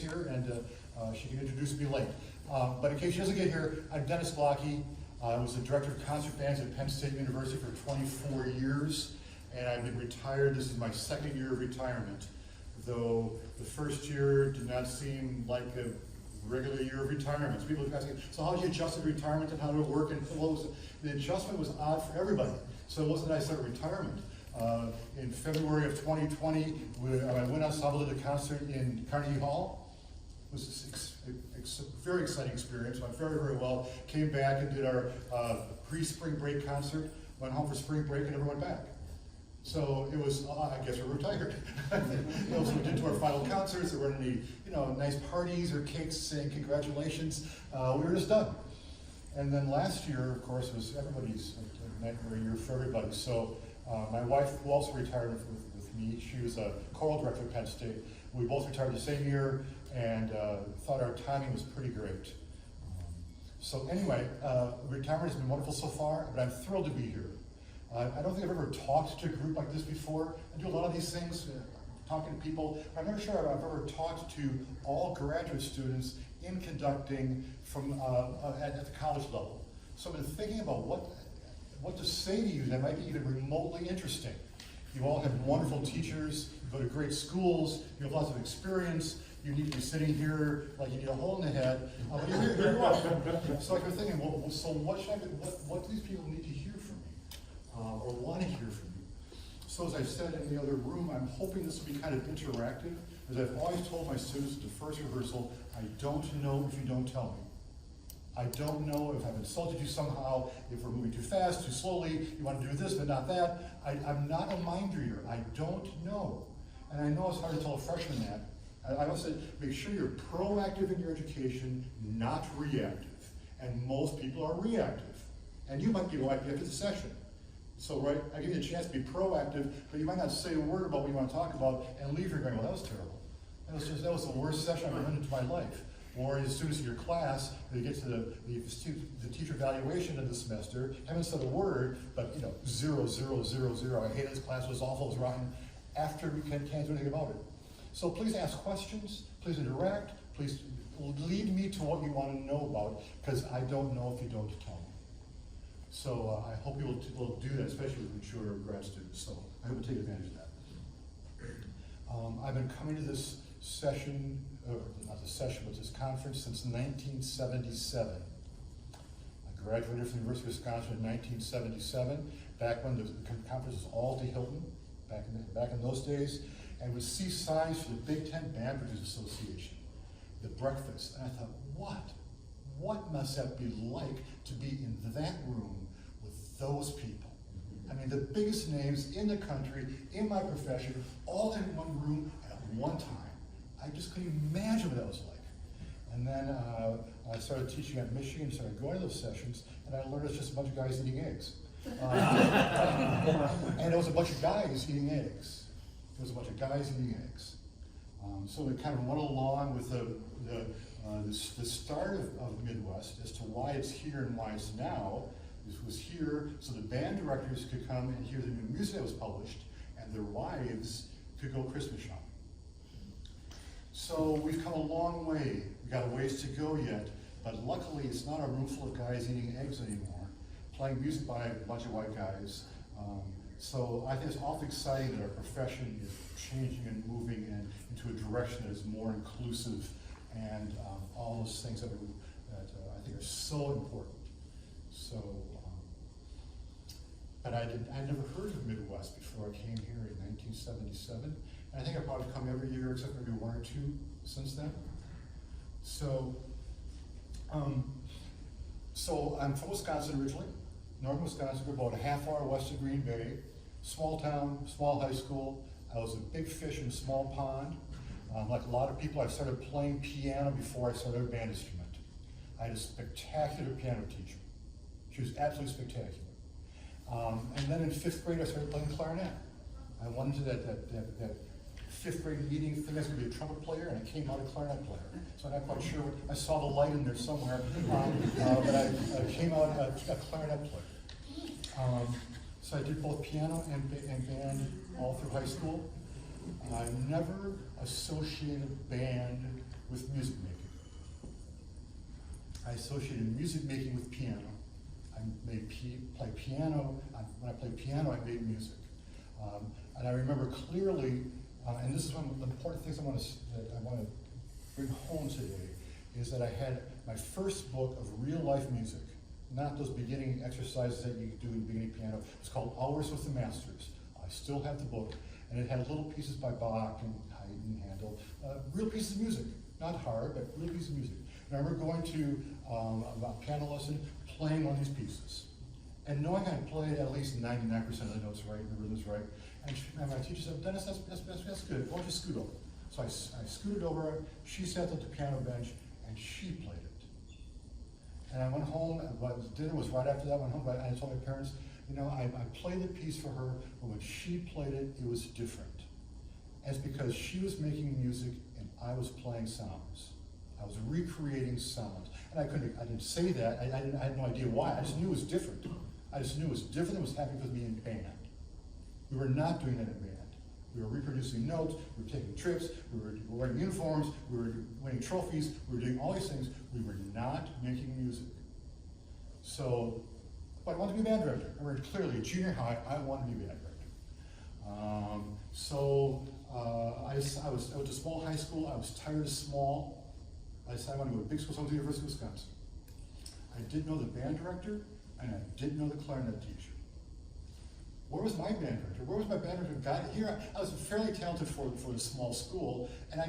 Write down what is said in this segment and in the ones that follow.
here, and she can introduce me late. But in case she doesn't get here, I'm Dennis Glocke. I was the director of concert bands at Penn State University for 24 years, and I've been retired. This is my second year of retirement, though the first year did not seem like a regular year of retirement. So people are asking, so how did you adjust to retirement and how did it work? And the adjustment was odd for everybody. So it wasn't that I started retirement. In February of 2020, I went out, saw the concert in Carnegie Hall. It was a very exciting experience. Went very, very well. Came back and did our pre-spring break concert. Went home for spring break and never went back. So it was, I guess we're retired. So we did to our final concerts. There weren't any, nice parties or cakes saying congratulations. We were just done. And then last year, of course, was everybody's nightmare year for everybody. So my wife, who also retired with me, she was a choral director at Penn State. We both retired the same year and thought our timing was pretty great. So anyway, retirement has been wonderful so far, but I'm thrilled to be here. I don't think I've ever talked to a group like this before. I do a lot of these things, talking to people. I'm not sure I've ever talked to all graduate students in conducting from at the college level. So I've been thinking about what to say to you that might be even remotely interesting. You all have wonderful teachers, you go to great schools, you have lots of experience, you need to be sitting here like you need a hole in the head. But here you are. So I've been thinking, well, so what do these people need to hear from me? Or want to hear from me? So as I said in the other room, I'm hoping this will be kind of interactive. As I've always told my students at the first rehearsal, I don't know if you don't tell me. I don't know if I've insulted you somehow, if we're moving too fast, too slowly, you want to do this but not that. I'm not a mind reader. I don't know. And I know it's hard to tell a freshman that. I must say, make sure you're proactive in your education, not reactive. And most people are reactive. And you might be like after the session. So, right, I give you a chance to be proactive, but you might not say a word about what you want to talk about and leave here going, well, that was terrible. That was the worst session I've ever been into my life. Or as students in your class, they get to the teacher evaluation of the semester, haven't said a word, but 0, 0, 0, 0. I hated this class, it was awful, it was rotten, after we can't do anything about it. So please ask questions, please interact, please lead me to what you want to know about, because I don't know if you don't tell me. So I hope you will do that, especially with mature grad students. So I hope you take advantage of that. I've been coming to this session, not this session, but this conference since 1977. I graduated from the University of Wisconsin in 1977, back when the conference was all to Hilton, back in those days, and would see signs for the Big Ten Bandmakers Association, the breakfast, and I thought, what must that be like to be in that room with those people? I mean, the biggest names in the country, in my profession, all in one room at one time. I just couldn't imagine what that was like. And then I started teaching at Michigan, started going to those sessions, and I learned it's just a bunch of guys eating eggs. And it was a bunch of guys eating eggs. So it kind of went along with the start of Midwest as to why it's here and why it's now. This was here so the band directors could come and hear the new music that was published, and their wives could go Christmas shopping. So we've come a long way. We've got a ways to go yet, but luckily it's not a room full of guys eating eggs anymore, playing music by a bunch of white guys. So I think it's awfully exciting that our profession is changing and moving into a direction that is more inclusive and all those things that I think are so important. So, but I never heard of Midwest before I came here in 1977. And I think I've probably come every year except maybe one or two since then. So, so I'm from Wisconsin originally, northern Wisconsin, about a half hour west of Green Bay. Small town, small high school. I was a big fish in a small pond. Like a lot of people, I started playing piano before I started a band instrument. I had a spectacular piano teacher. She was absolutely spectacular. And then in 5th grade, I started playing clarinet. I went into that 5th grade meeting thinking I was going to be a trumpet player, and I came out a clarinet player. So I'm not quite sure. I saw the light in there somewhere, but I came out a clarinet player. So I did both piano and band all through high school. I never associated band with music making. I associated music making with piano. I play piano. When I played piano, I made music. And I remember clearly, and this is one of the important things I want to bring home today, is that I had my first book of real life music, not those beginning exercises that you do in beginning piano. It's called Hours with the Masters. I still have the book, and it had little pieces by Bach and Haydn and Handel, real pieces of music, not hard, but real pieces of music. And I remember going to a piano lesson, playing one of these pieces, and knowing I played at least 99% of the notes right, and the rhythms right. And my teacher said, "Dennis, that's good. Why don't you scoot over?" So I scooted over. She sat at the piano bench, and she played it. And I went home. Dinner was right after that. I went home, and I told my parents, you know, I played the piece for her, but when she played it, it was different. And it's because she was making music, and I was playing sounds. I was recreating sounds. And I didn't say that. I had no idea why. I just knew it was different. I just knew it was different than was happening with me in band. We were not doing that in band. We were reproducing notes, we were taking trips, we were wearing uniforms, we were winning trophies, we were doing all these things. We were not making music. So, but I wanted to be a band director. I remember clearly, at junior high, I wanted to be a band director. I went to small high school. I was tired of small. I decided I wanted to go to big school, so I went to the University of Wisconsin. I didn't know the band director, and I didn't know the clarinet teacher. Where was my band director? Where was my band director? Got here. I was fairly talented for a small school, and I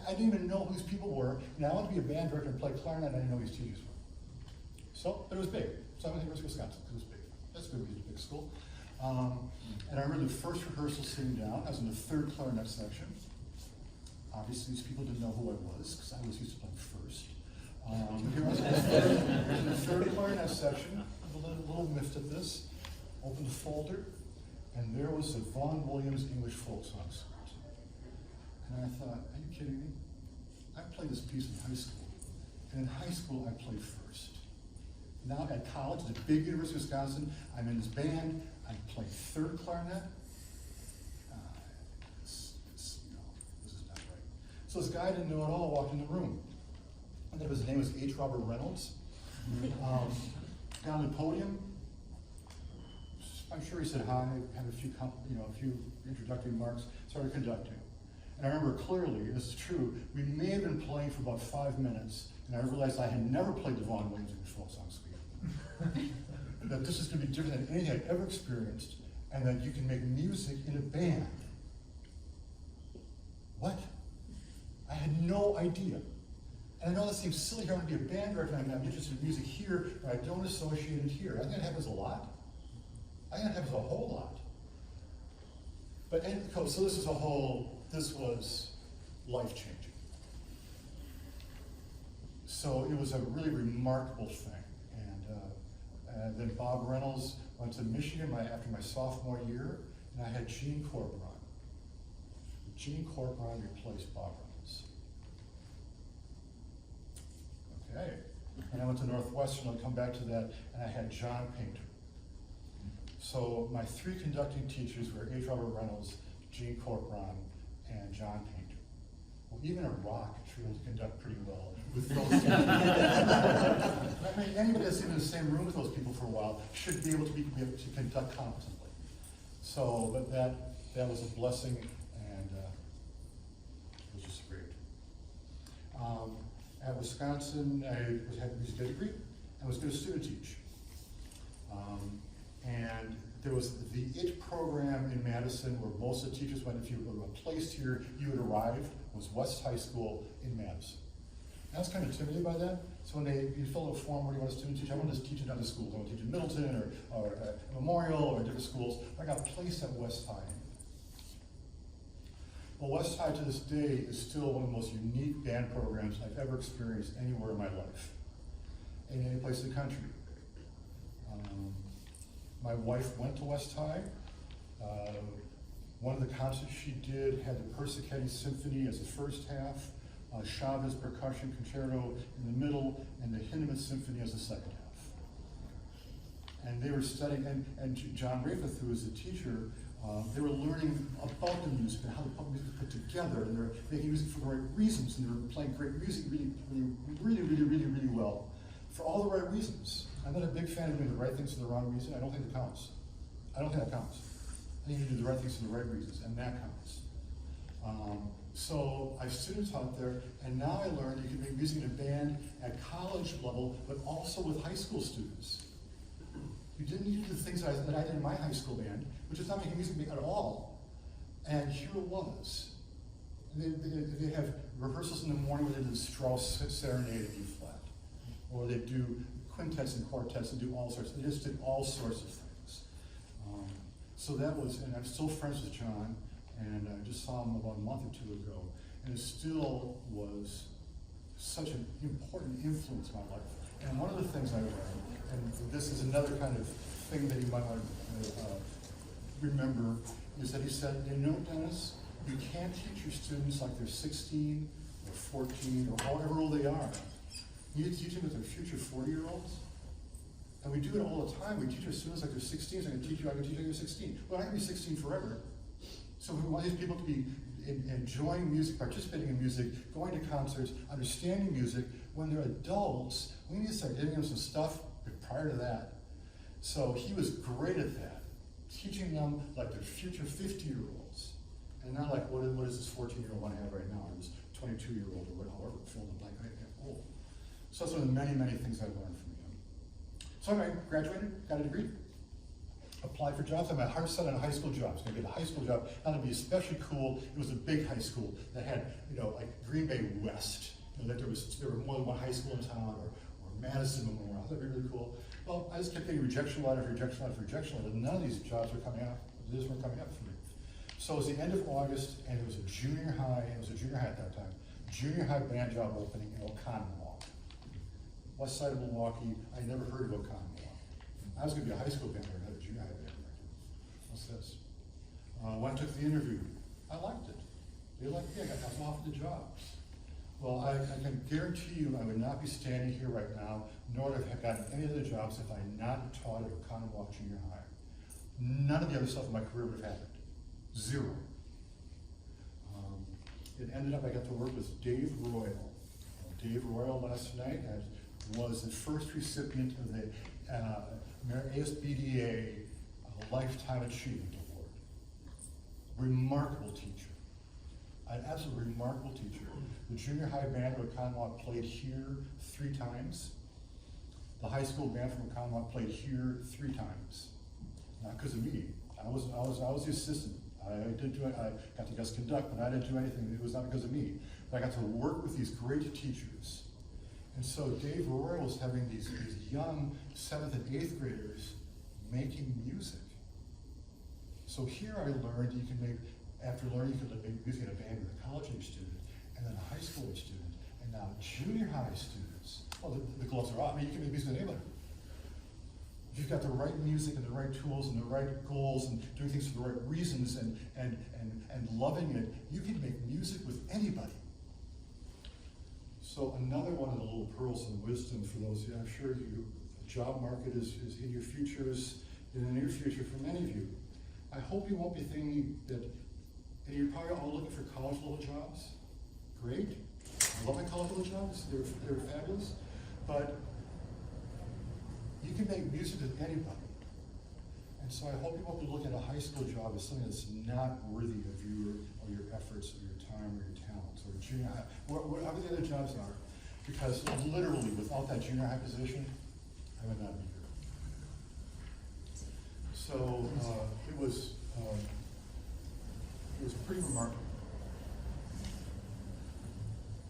didn't even know who these people were. And I wanted to be a band director and play clarinet, and I didn't know who these teachers were. So, but it was big. So I went to the University of Wisconsin. It was big. That's good. We did a big school. And I remember the first rehearsal sitting down. I was in the third clarinet section. Obviously, these people didn't know who I was because I was used to playing first. Here I was in the third clarinet section. I was a little miffed at this. Opened the folder, and there was the Vaughan Williams English folk song script. And I thought, are you kidding me? I played this piece in high school, and in high school I played first. Now at college, at the big University of Wisconsin, I'm in this band. I play third clarinet. This is not right. So this guy I didn't know at all walked in the room. I think his name was H. Robert Reynolds. Down the podium. I'm sure he said hi, had a few introductory remarks, started conducting. And I remember clearly, this is true, we may have been playing for about 5 minutes, and I realized I had never played the Vaughan Williams English folk song suite. That this is going to be different than anything I'd ever experienced, and that you can make music in a band. What? I had no idea. And I know that seems silly here, I want to be a band director, and I'm interested in music here, but I don't associate it here. I think it happens a lot. I think it happens a whole lot. But so this was life-changing. So it was a really remarkable thing. And then Bob Reynolds went to Michigan after my sophomore year, and I had Gene Corcoran. Gene Corcoran replaced Bob Reynolds. Okay. And I went to Northwestern, I'll come back to that, and I had John Painter. So my 3 conducting teachers were H. Robert Reynolds, Gene Corcoran, and John Painter. Well, even a rock should be able to conduct pretty well with those people. I mean, anybody that's in the same room with those people for a while should be able to conduct competently. So, but that was a blessing, and it was just great. At Wisconsin, I had a music degree and was going to student teach. And there was the IT program in Madison where most of the teachers went. If you were placed here, you would arrive, was West High School in Madison. And I was kind of intimidated by that. So when you fill out a form, where do you want a student teach? I wanted to teach in other schools. I want to teach in Middleton or Memorial or different schools. I got placed at West High. Well, West High to this day is still one of the most unique band programs I've ever experienced anywhere in my life, in any place in the country. My wife went to West High. One of the concerts she did had the Persichetti Symphony as the first half, Chavez Percussion Concerto in the middle, and the Hinneman Symphony as the second half. And they were studying, and John Raffeth, who was the teacher, They were learning about the music and how the music was put together, and they're making music for the right reasons, and they were playing great music really well, for all the right reasons. I'm not a big fan of doing the right things for the wrong reason. I don't think that counts. I don't think that counts. I think you do the right things for the right reasons, and that counts. So I have students out there, and now I learned you can make music in a band at college level, but also with high school students. You didn't need to do the things that I did in my high school band, which is not making music at all. And here it was. They have rehearsals in the morning where they do the Strauss Serenade in E flat, or they do quintets and quartets and do all sorts. They just did all sorts of things. So that was, and I'm still friends with John, and I just saw him about a month or two ago, and it still was such an important influence in my life. And one of the things I learned, and this is another kind of thing that you might want to remember, is that he said, you know, Dennis, you can't teach your students like they're 16 or 14 or however old they are. You need to teach them that they're future 40-year-olds. And we do it all the time. We teach our students like they're 16, so I can teach you like you're 16. Well, I can be 16 forever. So we want these people to be enjoying music, participating in music, going to concerts, understanding music. When they're adults, we need to start giving them some stuff prior to that. So he was great at that, teaching them like they're future 50-year-olds, and not like, what does this 14-year-old want to have right now, or this 22-year-old, or however, fill in the blank, old. So that's one of the many things I learned from him. So I graduated, got a degree, applied for jobs. I had my heart set on a high school job. I was going to get a high school job. Not to be especially cool. It was a big high school that had, like Green Bay West. That there were more than one high school in town, or Madison Memorial. I thought that'd be really cool. Well, I just kept getting rejection letter after rejection letter after rejection letter. None of these jobs were coming up. These weren't coming up for me. So it was the end of August, and it was a junior high. It was a junior high at that time. Junior high band job opening in Oconomowoc, west side of Milwaukee. I never heard of Oconomowoc. I was going to be a high school band leader, not a junior high band leader. What's this? Went and took the interview. I liked it. They liked me. I got offered the job. Well, I can guarantee you I would not be standing here right now, nor would I have gotten any of the jobs if I had not taught at Oconomowoc Junior High. None of the other stuff in my career would have happened. Zero. It ended up I got to work with Dave Royal. Dave Royal last night was the first recipient of the ASBDA Lifetime Achievement Award. Remarkable teacher. An absolutely remarkable teacher. The junior high band of Oconomowoc played here 3 times. The high school band from Oconomowoc played here 3 times. Not because of me. I was the assistant. I got to guest conduct, but I didn't do anything. It was not because of me. But I got to work with these great teachers. And so Dave Roy was having these young 7th and 8th graders making music. So here I learned you can make, after learning you could make music in a band with a college-age student, and then a high school-age student, and now junior high students. Well, the gloves are off. I mean, you can make music with anybody. If you've got the right music and the right tools and the right goals and doing things for the right reasons and loving it, you can make music with anybody. So another one of the little pearls of wisdom for those of you, I'm sure the job market is in your futures, in the near future for many of you. I hope you won't be thinking that, and you're probably all looking for college level jobs. Great. I love my college level jobs. They're fabulous. But you can make music with anybody. And so I hope you won't be looking at a high school job as something that's not worthy of your efforts, or your time, or your talents, or junior high, whatever the other jobs are. Because literally, without that junior high position, I would not be here. So it was pretty remarkable.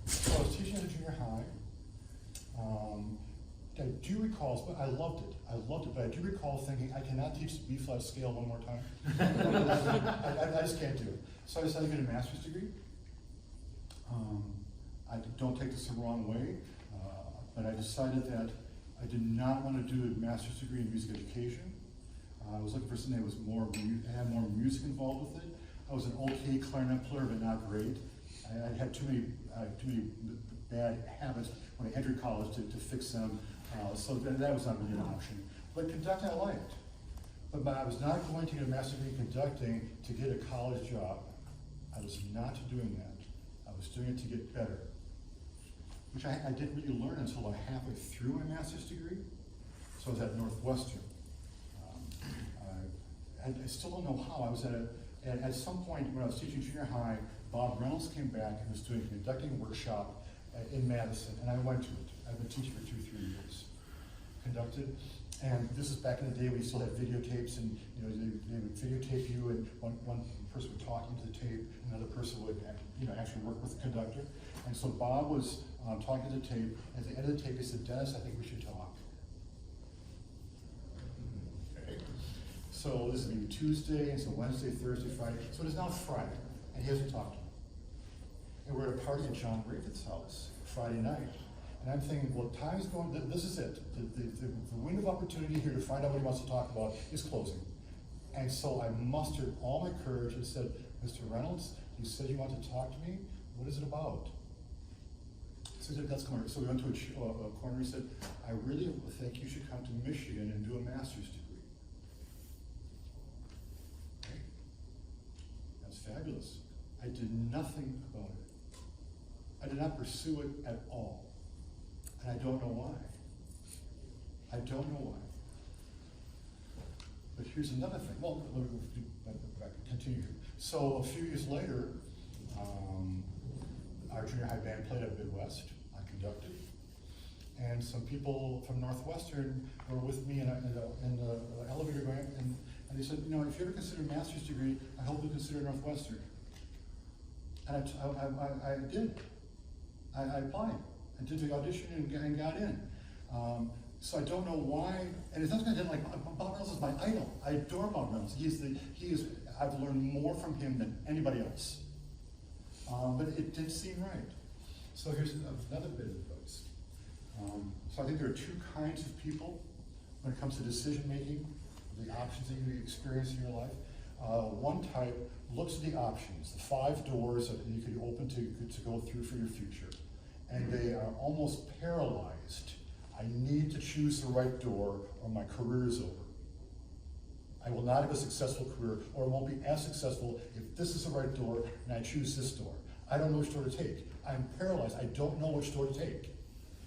So I was teaching at a junior high. I do recall, but I loved it, but I do recall thinking, I cannot teach the B-flat scale one more time. I just can't do it. So I decided to get a master's degree. I don't take this the wrong way, but I decided that I did not want to do a master's degree in music education. I was looking for something that was had more music involved with it. I was an okay clarinet player, but not great. I had too many bad habits when I entered college to fix them. So that was not really an option. But conducting I liked. But I was not going to get a master's degree in conducting to get a college job. I was not doing that. I was doing it to get better, which I didn't really learn until about halfway through my master's degree. So I was at Northwestern. I still don't know how. I was at some point when I was teaching junior high, Bob Reynolds came back and was doing a conducting workshop in Madison, and I went to it. I've been teaching for 2-3 years. Conducted, and this is back in the day we still had videotapes, and they would videotape you, and one person would talk into the tape, another person would actually work with the conductor. And so Bob was talking to the tape. At the end of the tape, he said, "Dennis, I think we should talk." Okay. So this is maybe Tuesday, and so Wednesday, Thursday, Friday. So it is now Friday, and he hasn't talked to me. And we're at a party at John Raven's house Friday night. And I'm thinking, well, time's going, this is it. The window of opportunity here to find out what he wants to talk about is closing. And so I mustered all my courage and said, "Mr. Reynolds, you said you want to talk to me. What is it about?" So he said, "That's correct." So we went to a corner. He said, "I really think you should come to Michigan and do a master's degree." Okay. That's fabulous. I did nothing about it. I did not pursue it at all. And I don't know why. I don't know why. But here's another thing. Well, let me continue here. So a few years later, our junior high band played at Midwest. I conducted. And some people from Northwestern were with me in the elevator going up, and they said, "If you ever consider a master's degree, I hope you consider Northwestern." And I did. I applied. I did the audition and got in. So I don't know why, and it's not that I didn't like Bob Reynolds is my idol. I adore Bob Reynolds. I've learned more from him than anybody else. But it didn't seem right. So here's another bit of advice. So I think there are two kinds of people when it comes to decision making, the options that you experience in your life. One type looks at the options, the 5 doors that you could open to go through for your future. And they are almost paralyzed. I need to choose the right door or my career is over. I will not have a successful career, or it won't be as successful if this is the right door and I choose this door. I don't know which door to take. I'm paralyzed. I don't know which door to take.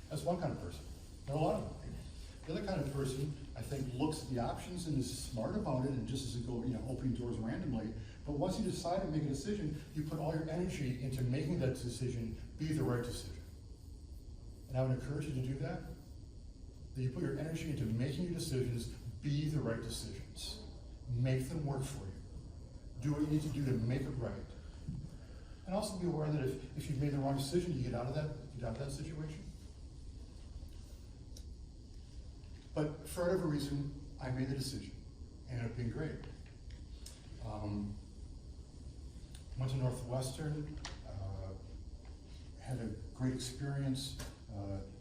That's one kind of person. There are a lot of them. The other kind of person, I think, looks at the options and is smart about it and just doesn't go, opening doors randomly. But once you decide to make a decision, you put all your energy into making that decision be the right decision. And I would encourage you to do that. That you put your energy into making your decisions be the right decisions. Make them work for you. Do what you need to do to make it right. And also be aware that if you've made the wrong decision, you get out of that situation. But for whatever reason, I made the decision. It ended up being great. Went to Northwestern, had a great experience.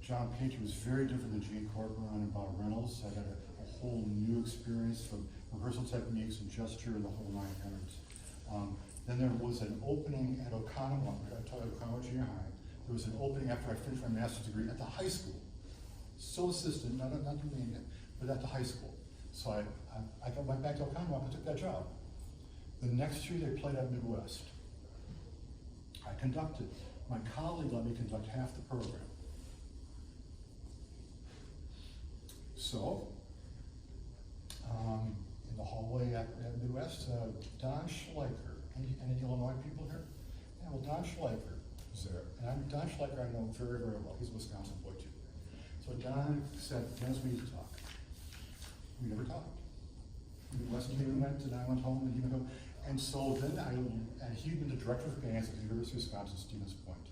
John Painter was very different than Gene Corcoran and Bob Reynolds. I got a whole new experience from rehearsal techniques and gesture and the whole 9 yards. Then there was an opening at Oconomowoc, Oconomowoc Junior High. There was an opening after I finished my master's degree at the high school. Still assistant, not the main yet, but at the high school. So I went back to Oconomowoc and took that job. The next year they played at Midwest. I conducted. My colleague let me conduct half the program. So, in the hallway at Midwest, Don Schleicher. Any Illinois people here? Yeah, well, Don Schleicher was there. And Don Schleicher I know very, very well. He's a Wisconsin boy too. So Don said, "Dennis, we need to talk." We never talked. Midwest came and went, and I went home, and he went home. And so then and he'd been the director of bands at the University of Wisconsin, Stevens Point.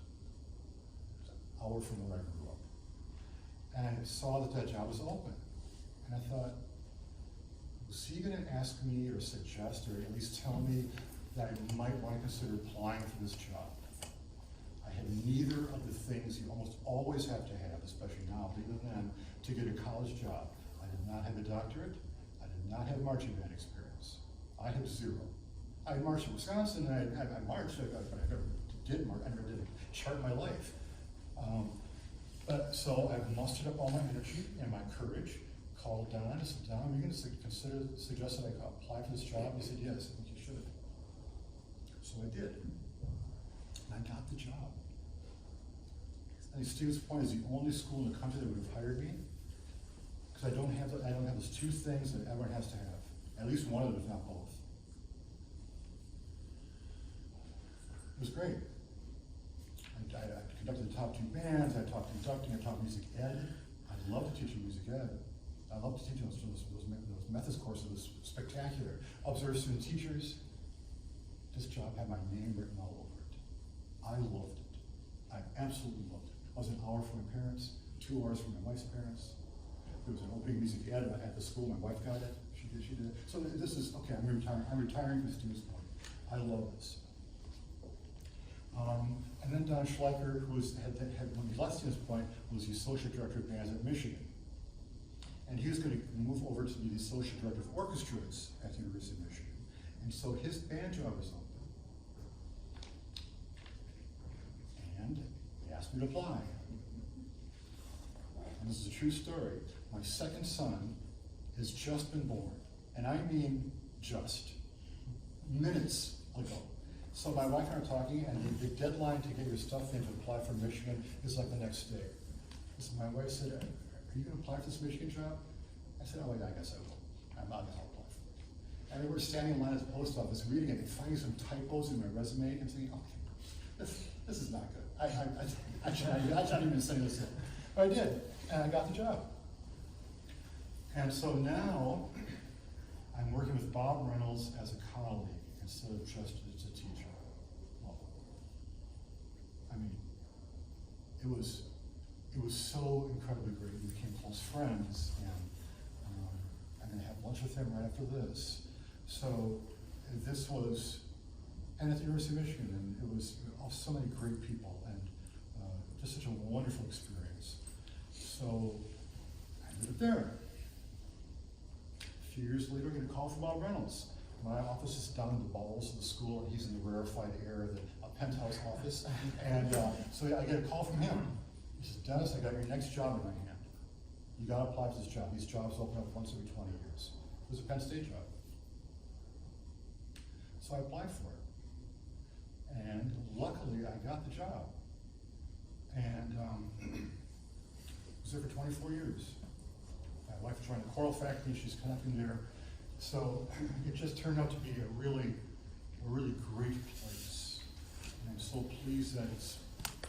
It was an hour from where I grew up. And I saw that job was open. And I thought, was he going to ask me or suggest or at least tell me that I might want to consider applying for this job? I had neither of the things you almost always have to have, especially now, but even then, to get a college job. I did not have a doctorate. I did not have marching band experience. I had 0. I marched in Wisconsin, and I marched, but I never did march. I never did a chart in my life. So I mustered up all my energy and my courage, called Don. I said, Don, are you going to suggest that I apply for this job? He said, yes, I think you should. So I did. And I got the job. And Steve's Point is the only school in the country that would have hired me, because I don't have those two things that everyone has to have. At least one of them, if not both. It was great. I conducted the top two bands, I taught conducting, I taught music ed. I love to teach music ed. I love to teach those methods courses. It was spectacular. Observed student teachers. This job had my name written all over it. I loved it. I absolutely loved it. I was an hour from my parents, 2 hours from my wife's parents. There was an opening music ed at the school. My wife got it. She did. So this is, okay, I'm retiring from Steve's Point. I love this. And then Don Schleicher, who when he left Steve's Point, was the associate director of bands at Michigan. And he was going to move over to be the associate director of orchestras at the University of Michigan. And so his band job was open. And they asked me to apply. And this is a true story. My second son has just been born. And I mean just minutes ago. So my wife and I are talking, and the deadline to get your stuff in to apply for Michigan is like the next day. So my wife said, are you going to apply for this Michigan job? I said, oh, yeah, I guess I will. I'm not going to apply for it. And we were standing in line at the post office, reading it, and finding some typos in my resume, and thinking, okay, this is not good. I shouldn't even say this. But I did, and I got the job. And so now, I'm working with Bob Reynolds as a colleague instead of just as a teacher. Well, I mean, it was so incredibly great. We became close friends, and I'm going to have lunch with him right after this. So this was, and at the University of Michigan, and it was so many great people, and just such a wonderful experience. So I ended up there. A few years later, I get a call from Bob Reynolds. My office is down in the bowels of the school, and he's in the rarefied air of a penthouse office. And so I get a call from him. He says, Dennis, I got your next job in my hand. You got to apply for this job. These jobs open up once every 20 years. It was a Penn State job. So I applied for it. And luckily, I got the job. And was there for 24 years. My wife joined the choral faculty. She's conducting there. So it just turned out to be a really great place. And I'm so pleased that it's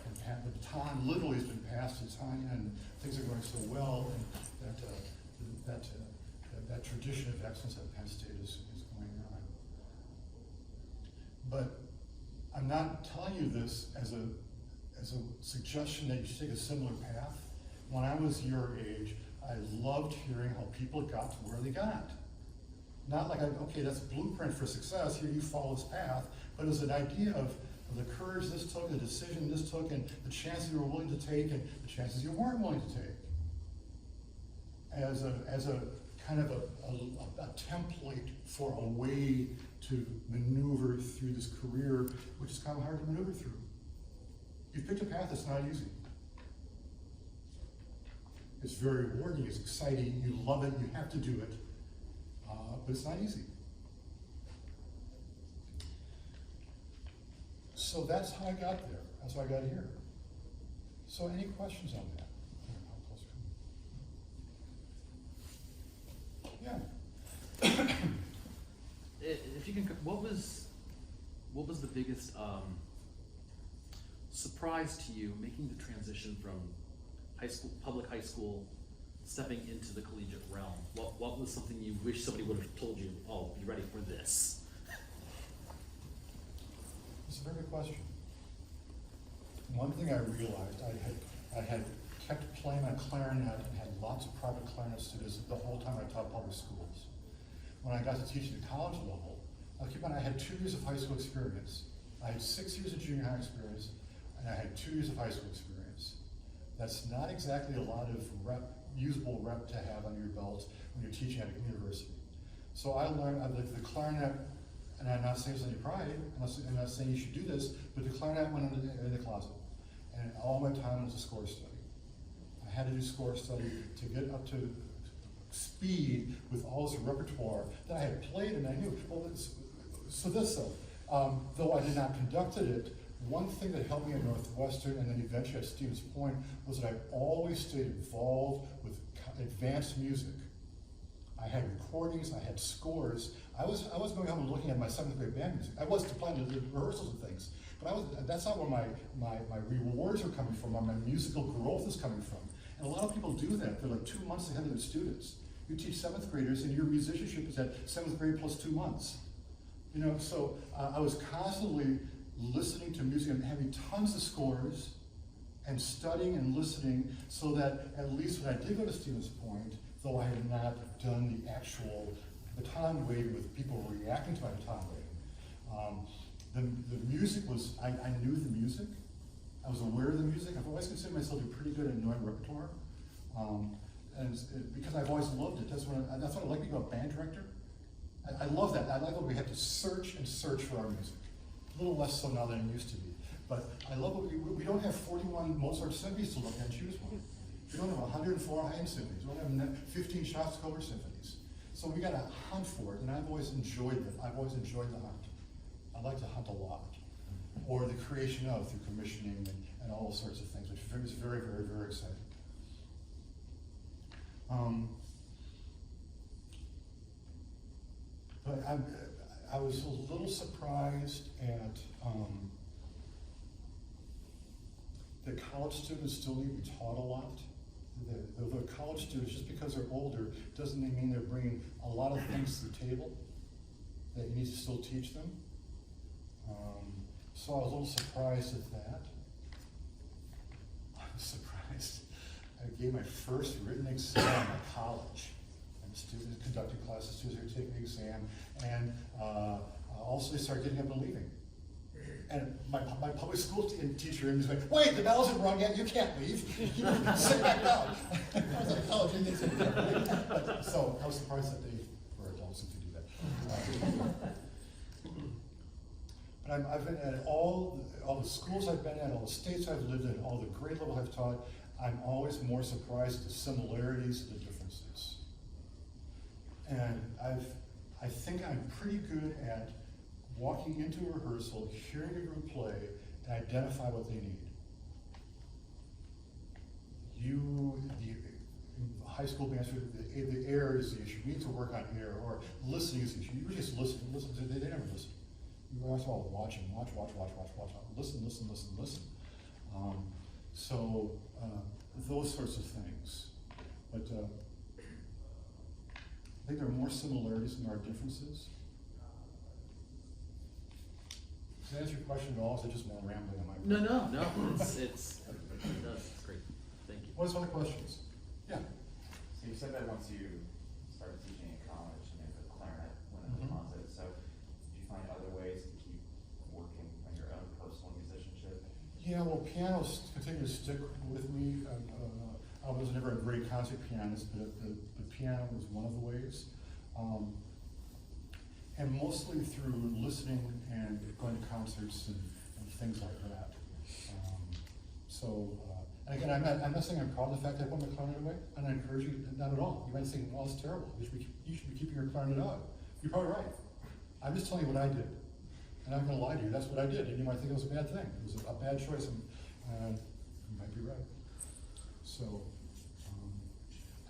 been the baton literally has been passed to Tanya, and things are going so well, and that tradition of excellence at Penn State is going on. But I'm not telling you this as a suggestion that you should take a similar path. When I was your age, I loved hearing how people got to where they got. Not like, okay, that's a blueprint for success, here you follow this path, but as an idea of the courage this took, the decision this took, and the chances you were willing to take, and the chances you weren't willing to take. As a kind of a template for a way to maneuver through this career, which is kind of hard to maneuver through. You've picked a path that's not easy. It's very rewarding, it's exciting, you love it, you have to do it, but it's not easy. So that's how I got there. That's how I got here. So any questions on that? Yeah. If you can, what was the biggest surprise to you making the transition from high school, public high school, stepping into the collegiate realm? What was something you wish somebody would have told you? Oh, be ready for this. It's a very good question. One thing I realized, I had kept playing my clarinet and had lots of private clarinet students the whole time I taught public schools. When I got to teach at the college level, I had 2 years of high school experience. I had 6 years of junior high experience, and I had 2 years of high school experience. That's not exactly a lot of usable rep to have under your belt when you're teaching at a university. So I learned the clarinet, and I'm not saying it's any pride, I'm not saying you should do this, but the clarinet went in the closet. And all my time was a score study. I had to do score study to get up to speed with all this repertoire that I had played and I knew. Well, so this though I did not conducted it, one thing that helped me at Northwestern and then eventually at Stevens Point was that I always stayed involved with advanced music. I had recordings, I had scores. I was going home and looking at my 7th grade band music. I was planning the rehearsals and things, but that's not where my rewards are coming from, where my musical growth is coming from. And a lot of people do that. They're like 2 months ahead of their students. You teach 7th graders and your musicianship is at 7th grade plus 2 months. You know, so I was constantly listening to music and having tons of scores and studying and listening so that at least when I did go to Stevens Point, though I had not done the actual baton waving with people reacting to my baton waving, the music was, I knew the music, I was aware of the music. I've always considered myself to be pretty good at knowing repertoire, because I've always loved it. That's what I like being a band director. I love that. I like that we have to search and search for our music. A little less so now than it used to be. But I love what we don't have 41 Mozart symphonies to look at and choose from. We don't have 104 Haydn symphonies. We don't have 15 Shostakovich symphonies. So we got to hunt for it, and I've always enjoyed it. I've always enjoyed the hunt. I like to hunt a lot. Or the creation of, through commissioning and all those sorts of things, which is very, very, very exciting. But I was a little surprised at that college students still need to be taught a lot. The college students, just because they're older, doesn't mean they're bringing a lot of things to the table that you need to still teach them. So I was a little surprised at that. I was surprised. I gave my first written exam at college. And students conducting classes, students are taking the exam, and also they start getting up and leaving. And my public school teacher was like, wait, the bell isn't rung yet, you can't leave. You sit back down. I was at college, and they said, so I was surprised that they were adults and could do that. But I've been at all the schools I've been at, all the states I've lived in, all the grade level I've taught, I'm always more surprised at the similarities and the differences. And I think I'm pretty good at walking into a rehearsal, hearing a group play, and identify what they need. The high school bands, the air is the issue. We need to work on air, or listening is the issue. You just listen, they never listen. You're always all watching, watch, listen. So those sorts of things. But I think there are more similarities than there are differences. Does that answer your question at all? Is it just more rambling on my part? No. It's great. Thank you. What are some other questions? Yeah. So you said that once you started teaching in college, you made the clarinet went into the closet. So did you find other ways to keep working on your own personal musicianship? Yeah, well, piano continued to stick with me. I was never a great concert pianist, but the piano was one of the ways. And mostly through listening and going to concerts and things like that. And again, I'm not saying I'm proud of the fact that I put my clarinet away. And I encourage you, not at all. You might think, well, it's terrible. You should be keeping your clarinet out. You're probably right. I'm just telling you what I did. And I'm not going to lie to you. That's what I did. And you might think it was a bad thing. It was a bad choice, and you might be right. So,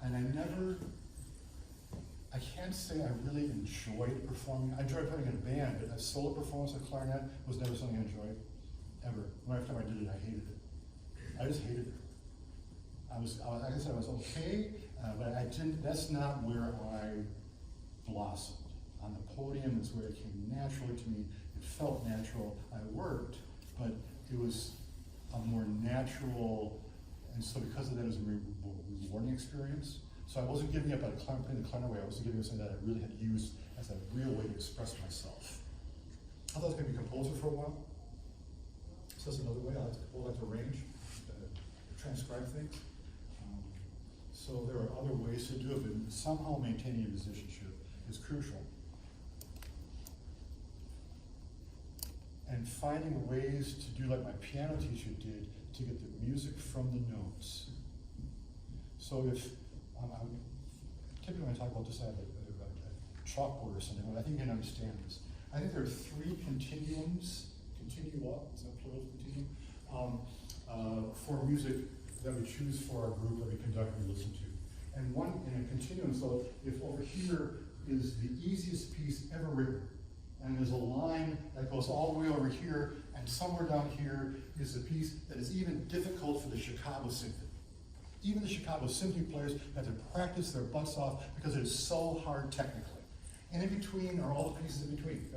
and I can't say I really enjoyed performing. I enjoyed playing in a band, but a solo performance with clarinet was never something I enjoyed, ever. Every time I did it, I hated it. I just hated it. Like I said, I was okay, but I didn't. That's not where I blossomed. On the podium is where it came naturally to me. It felt natural. I worked, but it was a more natural, and so because of that, it was a rewarding experience. So I wasn't giving up at playing the clarinet way. I was giving up something that I really had used as a real way to express myself. I thought I was going to be a composer for a while. So that's another way. I like to arrange, transcribe things. So there are other ways to do it, but somehow maintaining a musicianship is crucial. And finding ways to do like my piano teacher did, to get the music from the notes. So if typically when I talk about this, I have a chalkboard or something, but I think you can understand this. I think there are three continuums, continua, is that plural, continuum? For music that we choose for our group that we conduct and we listen to. And one in a continuum, so if over here is the easiest piece ever written, and there's a line that goes all the way over here, and somewhere down here is a piece that is even difficult for the Chicago Symphony. Even the Chicago Symphony players have to practice their butts off because it is so hard technically. And in between are all the pieces in between.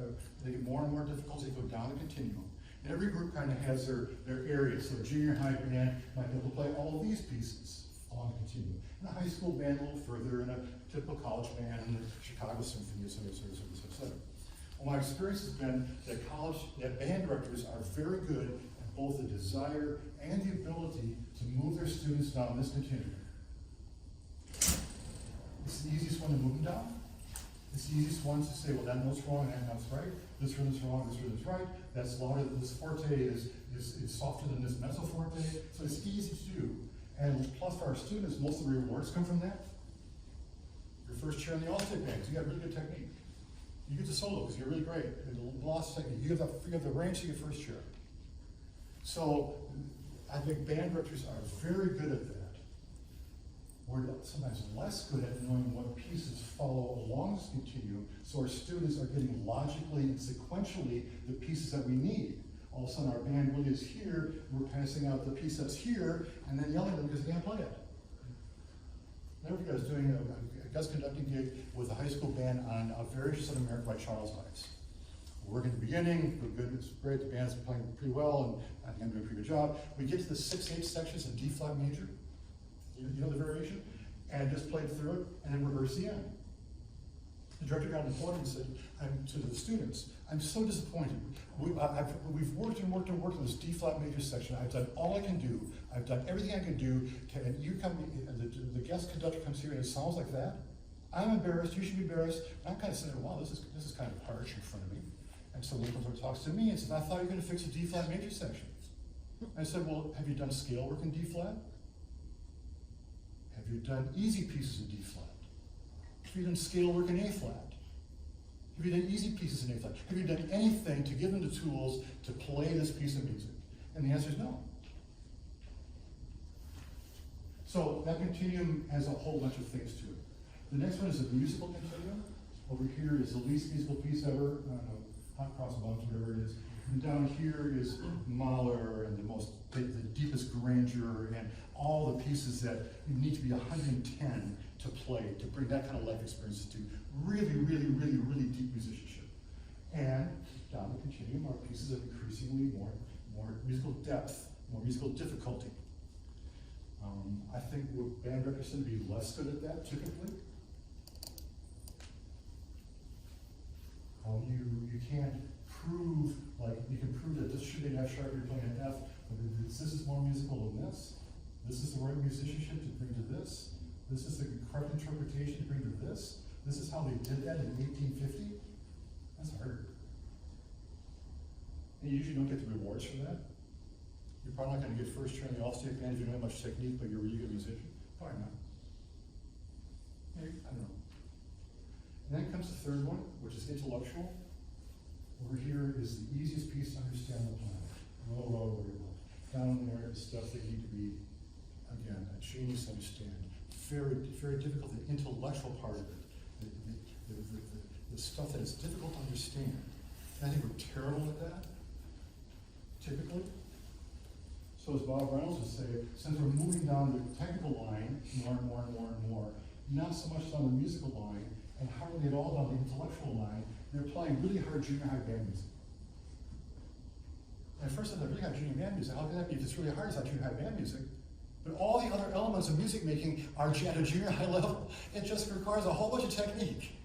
They get more and more difficult as they go down the continuum. And every group kind of has their area. So a junior high band might be able to play all of these pieces along the continuum. And a high school band a little further, and a typical college band, and the Chicago Symphony, et cetera, et cetera, et cetera. Well, my experience has been that band directors are very good at both the desire and the ability to move their students down this continuum. It's the easiest one to move them down. It's the easiest one to say, well, that note's wrong, and that note's right. This rhythm's wrong, this rhythm's right. That's louder, this forte is softer than this mezzo forte. So it's easy to do. And plus for our students, most of the rewards come from that. Your first chair in the all-state bands, you got really good technique. You get the solo because you're really great. The lost technique. You have the range to get first chair. So I think band directors are very good at that. We're sometimes less good at knowing what pieces follow along this continuum, so our students are getting logically and sequentially the pieces that we need. All of a sudden our band really is here, and we're passing out the piece that's here, and then yelling at them because they can't play it. Remember you guys doing a guest conducting gig with a high school band on Variations of America by Charles Ives. We're working at the beginning, we're good, it's great, the band's playing pretty well, and I think I'm doing a pretty good job. We get to the 6/8 sections in D flat major, you know the variation, and just played through it, and then rehearsed the end. The director got on the podium and said to the students, I'm so disappointed. We've worked and worked and worked on this D flat major section. I've done all I can do. I've done everything I can do, and you come, the guest conductor comes here and it sounds like that. I'm embarrassed, you should be embarrassed. And I'm kind of saying, wow, this is kind of harsh in front of me. And so Lincoln talks to me and says, I thought you were gonna fix the D flat major section. I said, well, have you done scale work in D flat? Have you done easy pieces in D flat? Have you done scale work in A flat? Have you done easy pieces in A flat? Have you done anything to give them the tools to play this piece of music? And the answer is no. So that continuum has a whole bunch of things to it. The next one is a musical continuum. Over here is the least musical piece ever, I don't know, hot cross buns, whatever it is. And down here is Mahler and the deepest grandeur and all the pieces that you need to be 110 to play, to bring that kind of life experience to really, really, really, really deep musicianship. And down the continuum are pieces of increasingly more musical depth, more musical difficulty. I think band directors tend to be less good at that typically. You can't prove, like, you can prove that this should be an F sharp, you're playing an F, but this is more musical than this. This is the right musicianship to bring to this. This is the correct interpretation to bring to this. This is how they did that in 1850. That's hard. And you usually don't get the rewards for that. You're probably not going to get first chair in the all-state band if you don't have much technique, but you're a really good musician. Probably not. Maybe, I don't know. And then comes the third one, which is intellectual. Over here is the easiest piece to understand on the planet. Low. Down there is stuff that need to be, again, a genius to understand. Very, very difficult, the intellectual part of it. The stuff that is difficult to understand. And I think we're terrible at that, typically. So as Bob Reynolds would say, since we're moving down the technical line more and more, not so much down the musical line, and hardly at all down the intellectual line, they're playing really hard junior high band music. And at first I thought, really hard junior band music, how can that be? If it's really hard, it's not junior high band music. But all the other elements of music making are at a junior high level. It just requires a whole bunch of technique.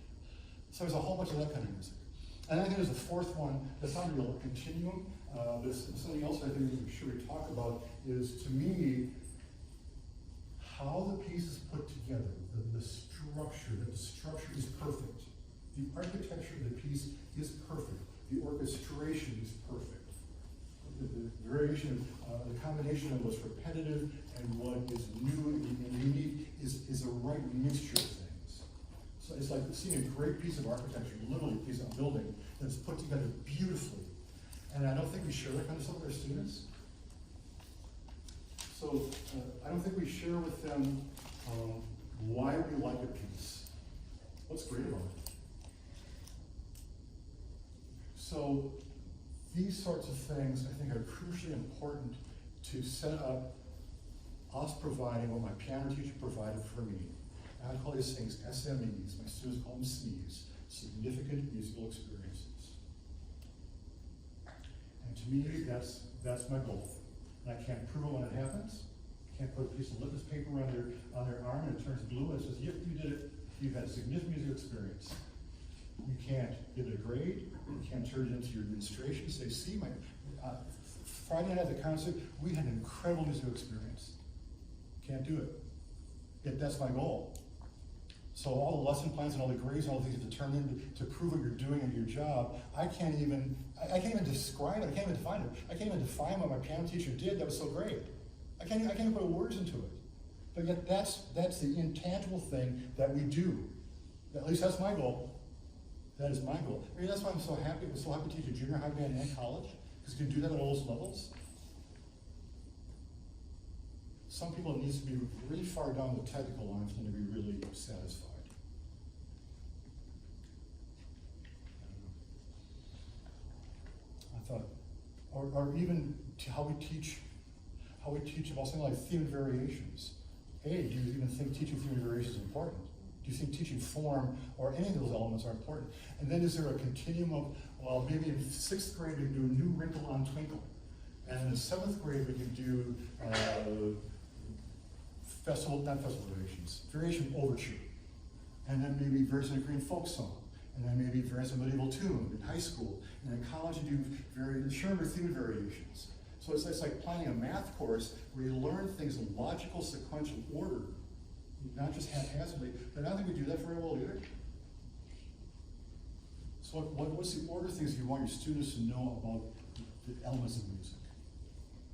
So there's a whole bunch of that kind of music. And I think there's a fourth one that's not really a continuum. There's something else I think we should talk about is, to me, how the piece is put together, the structure, that the structure is perfect. The architecture of the piece is perfect. The orchestration is perfect. The variation, the combination of what's repetitive and what is new and unique is a right mixture of things. So it's like seeing a great piece of architecture, literally a piece of building, that's put together beautifully. And I don't think we share that kind of stuff with our students. So I don't think we share with them why we like a piece. What's great about it? So these sorts of things I think are crucially important to set up us providing what my piano teacher provided for me. I call these things SMEs, my students call them SMEs, significant musical experiences. And to me, that's my goal. And I can't prove it when it happens. I can't put a piece of litmus paper on their arm and it turns blue and it says, yep, you did it. You've had a significant musical experience. You can't give it a grade. You can't turn it into your administration. Say, see, my Friday night at the concert, we had an incredible musical experience. Can't do it. Yet that's my goal. So all the lesson plans and all the grades and all the things that turn in to prove what you're doing in your job, I can't even describe it. I can't even define it. I can't even define what my piano teacher did that was so great. I can't even put words into it. But yet that's the intangible thing that we do. At least that's my goal. That is my goal. I mean, that's why I'm so happy. I'm so happy to teach a junior high band and college, because you can do that at all those levels. Some people it needs to be really far down the technical line for them to be really satisfied. I thought, or even how we teach about something like theme variations. Hey, do you even think teaching theme variations is important? Do you think teaching form or any of those elements are important? And then is there a continuum of, well, maybe in 6th grade we can do a new wrinkle on twinkle. And in the 7th grade we can do variation overture. And then maybe variation of green folk song. And then maybe variation of medieval tune in high school. And in college you do Schirmer theme variations. So it's like planning a math course where you learn things in logical sequential order, not just haphazardly. But I don't think we do that very well either. So what's the order of things you want your students to know about the elements of music?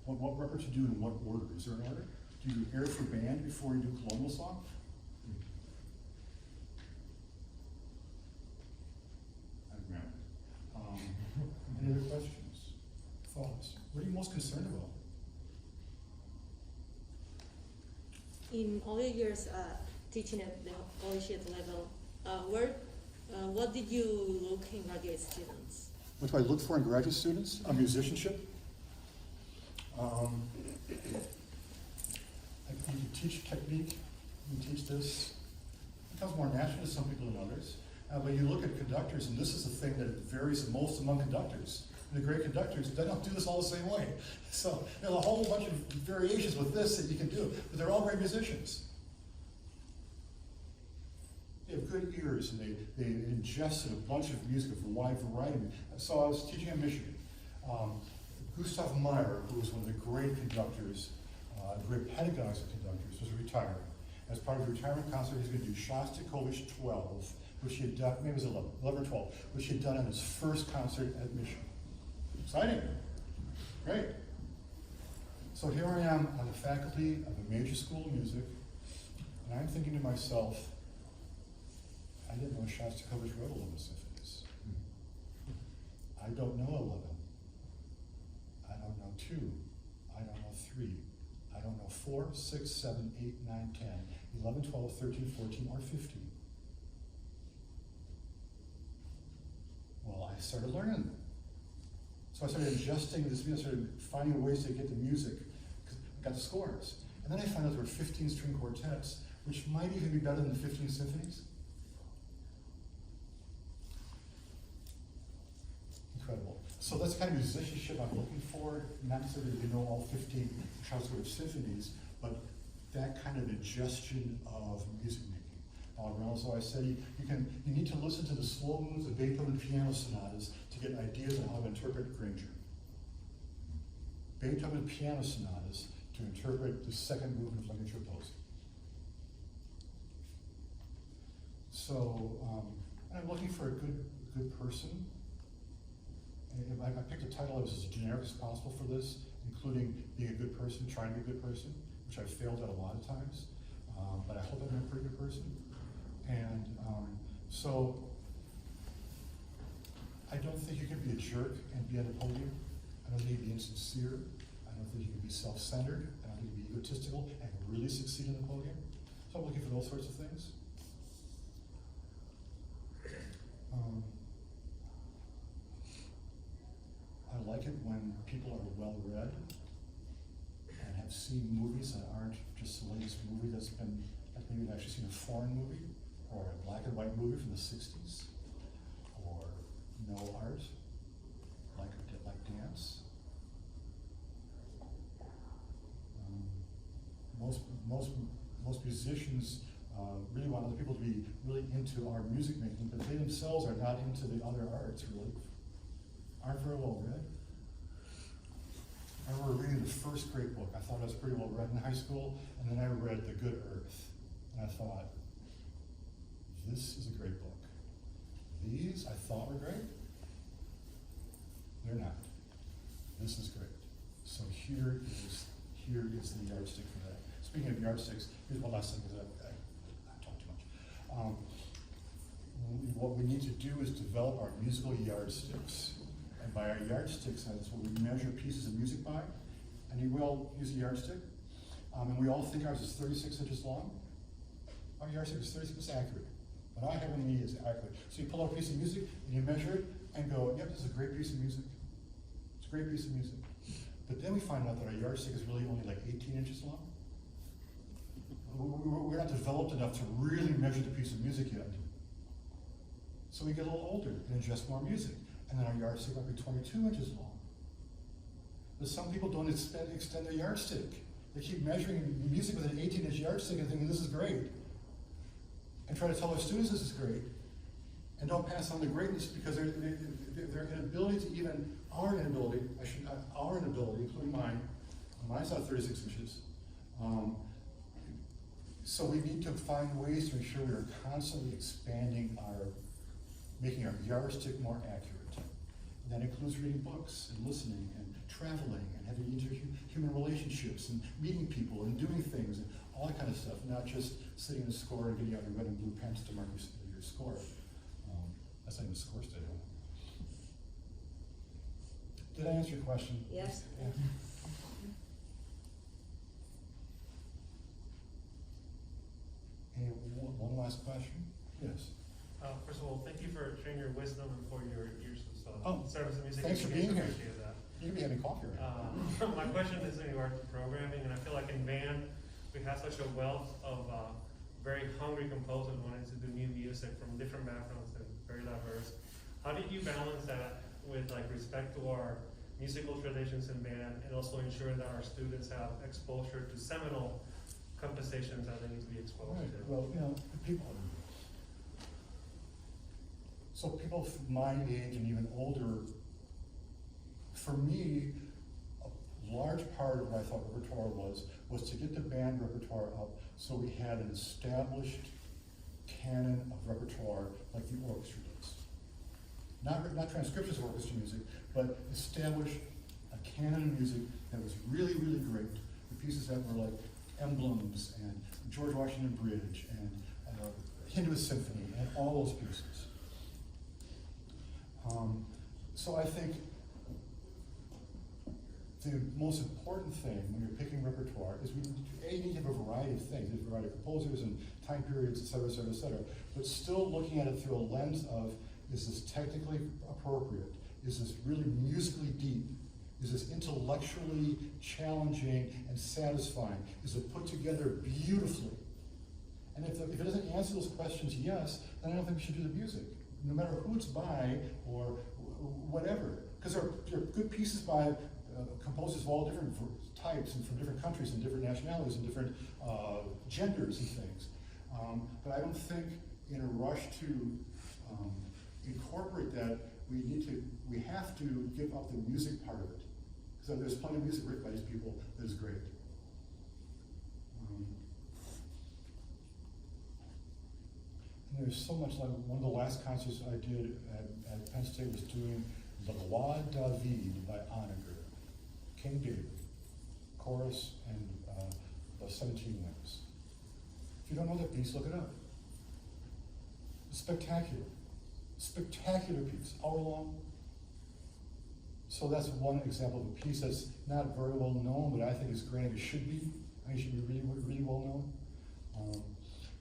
What repertoire to do in what order? Is there an order? Do you do air for band before you do colonial song? Any other questions? Thoughts? What are you most concerned about? In all your years teaching at the collegiate level, what did you look in graduate students? What do I look for in graduate students? Musicianship. You teach technique, you teach this. It becomes more natural to some people than others. But you look at conductors, and this is the thing that varies the most among conductors. And the great conductors, they don't do this all the same way. So there's a whole bunch of variations with this that you can do, but they're all great musicians. They have good ears, and they ingested a bunch of music of a wide variety. So I was teaching in Michigan. Gustav Meyer, who was one of the great conductors, great pedagogues of conductors, was retiring. As part of the retirement concert, he's going to do Shostakovich 12, which he had done, maybe it was 11 or 12, which he had done in his first concert at Michigan. Exciting, great. So here I am on the faculty of a major school of music, and I'm thinking to myself, I didn't know Shostakovich wrote 11 symphonies. I don't know 11. I don't know 2. I don't know 3. I don't know 4, 6, 7, 8, 9, 10, 11, 12, 13, 14, or 15. Well, I started learning them. So I started adjusting this music, I started finding ways to get the music, because I got the scores. And then I found out there were 15 string quartets, which might even be better than the 15 symphonies. Incredible. So that's the kind of musicianship I'm looking for, not necessarily to know all 15 Shostakovich symphonies, but that kind of digestion of music making. So I said you need to listen to the slow moves of Beethoven piano sonatas to get ideas on how to interpret Granger. Beethoven piano sonatas to interpret the second movement of Ligature Post. So I'm looking for a good person. And I picked a title that was as generic as possible for this, including being a good person, trying to be a good person, which I failed at a lot of times. But I hope I'm a pretty good person. And So, I don't think you can be a jerk and be at a podium. I don't think you can be insincere. I don't think you can be self-centered. I don't think you can be egotistical and really succeed in the podium. So I'm looking for those sorts of things. I like it when people are well-read and have seen movies that aren't just the latest movie that's been, like maybe they've actually seen a foreign movie or a black and white movie from the 60s, or know art, like dance. Most musicians really want other people to be really into our music making, but they themselves are not into the other arts, really. Aren't very well read. I remember reading the first great book. I thought I was pretty well read in high school, and then I read The Good Earth, and I thought, this is a great book. These I thought were great. They're not. This is great. So here is the yardstick for that. Speaking of yardsticks, here's one last thing, because I talk too much. What we need to do is develop our musical yardsticks. And by our yardsticks, that's what we measure pieces of music by. And you will use a yardstick. And we all think ours is 36 inches long. Our yardstick is 36 accurate. What I have in me is accurate. So you pull out a piece of music, and you measure it, and go, yep, this is a great piece of music. It's a great piece of music. But then we find out that our yardstick is really only like 18 inches long. We're not developed enough to really measure the piece of music yet. So we get a little older and ingest more music. And then our yardstick might be 22 inches long. But some people don't extend their yardstick. They keep measuring music with an 18-inch yardstick and thinking this is great. And try to tell their students this is great. And don't pass on the greatness because their inability to even, our inability, including mine, mine's not 36 inches. So we need to find ways to ensure we are constantly expanding making our yardstick more accurate. And that includes reading books and listening and traveling and having interhuman relationships and meeting people and doing things and all that kind of stuff, not just sitting in a score and getting out your red and blue pens to mark your score. That's not even score today. Did I answer your question? Yes. Yeah. Any one last question? Yes. First of all, thank you for sharing your wisdom and for your years Oh, of service and music. thanks for education. being here. Appreciate that. You can be having coffee right now. My question is in regard to programming, and I feel like in band, we have such a wealth of very hungry composers wanting to do new music from different backgrounds and very diverse. How did you balance that with like respect to our musical traditions in band and also ensure that our students have exposure to seminal compositions that they need to be exposed Right. to? Well, people my age and even older, for me, a large part of what I thought repertoire was to get the band repertoire up so we had an established canon of repertoire like the orchestra does. Not transcriptions of orchestra music, but establish a canon of music that was really, really great. The pieces that were like Emblems and George Washington Bridge and Hinduist Symphony and all those pieces. So I think the most important thing when you're picking repertoire is we need to have a variety of things, a variety of composers and time periods, et cetera, et cetera, et cetera, but still looking at it through a lens of, is this technically appropriate? Is this really musically deep? Is this intellectually challenging and satisfying? Is it put together beautifully? And if it doesn't answer those questions yes, then I don't think we should do the music, no matter who it's by or whatever. Because there are good pieces by composers of all different types and from different countries and different nationalities and different genders and things. But I don't think in a rush to incorporate that, we have to give up the music part of it. Because there's plenty of music written by these people that is great. And there's so much, like one of the last concerts I did at Penn State was doing the Loi David by Onager, King David, chorus and the 17 wings. If you don't know that piece, look it up. Spectacular. Spectacular piece, hour long. So that's one example of a piece that's not very well known, but I think is great. It should be. I think it should be really well known.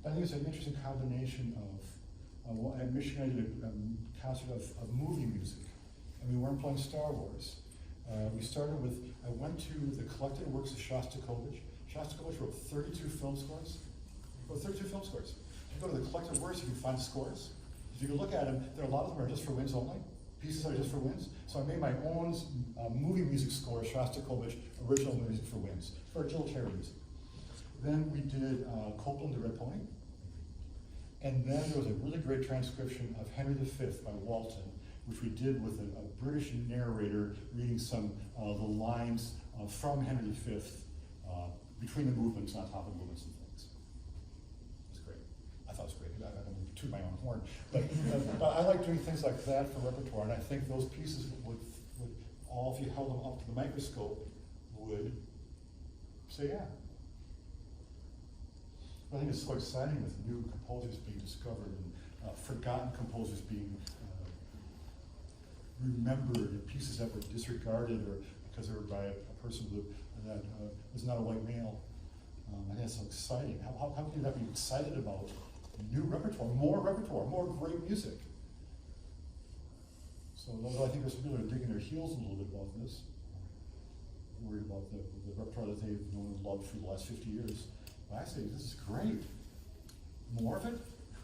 But I think it's an interesting combination of, at Michigan I did a concert of movie music, and we weren't playing Star Wars. We started with, I went to the collected works of Shostakovich. Shostakovich wrote 32 film scores. He wrote 32 film scores. If you go to the collected works, you can find scores. If you can look at them, there are a lot of them are just for winds only. Pieces are just for winds. So I made my own movie music score, Shostakovich, original music for winds, for utilitarian music. Then we did Copland, the Red Pony. And then there was a really great transcription of Henry V by Walton, which we did with a British narrator reading some of the lines from Henry V between the movements, on top of movements and things. It was great. I thought it was great. I don't toot my own horn. But I like doing things like that for repertoire, and I think those pieces would all, if you held them up to the microscope, would say, yeah. I think it's so exciting with new composers being discovered and forgotten composers being remembered, and pieces that were disregarded or because they were by a person that was not a white male. I think it's so exciting. How can you not be excited about new repertoire, more great music? So I think there's people that are digging their heels a little bit about this, worried about the repertoire that they've known and loved for the last 50 years. But I say, this is great. More of it?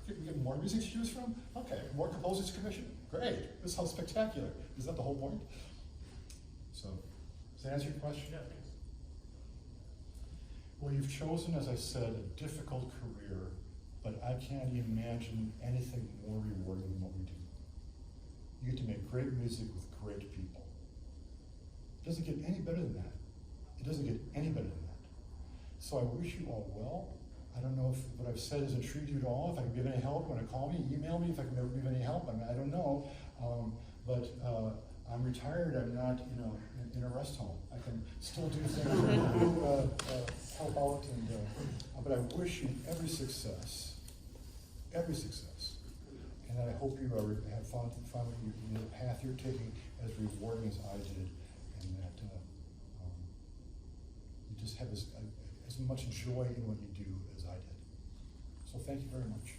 We get more music to choose from? Okay, more composers to commission. Great, this sounds spectacular. Isn't that the whole point? So, does that answer your question? Yeah, thanks. Well, you've chosen, as I said, a difficult career, but I can't imagine anything more rewarding than what we do. You get to make great music with great people. It doesn't get any better than that. It doesn't get any better than that. So I wish you all well. I don't know if what I've said has intrigued you at all. If I can be of any help, you want to call me, email me if I can be of any help. I mean, I don't know. But I'm retired. I'm not, in a rest home. I can still do things that help out. But I wish you every success. Every success. And I hope you have found the path you're taking as rewarding as I did, and that you just have as much joy in what you do as I did. So thank you very much.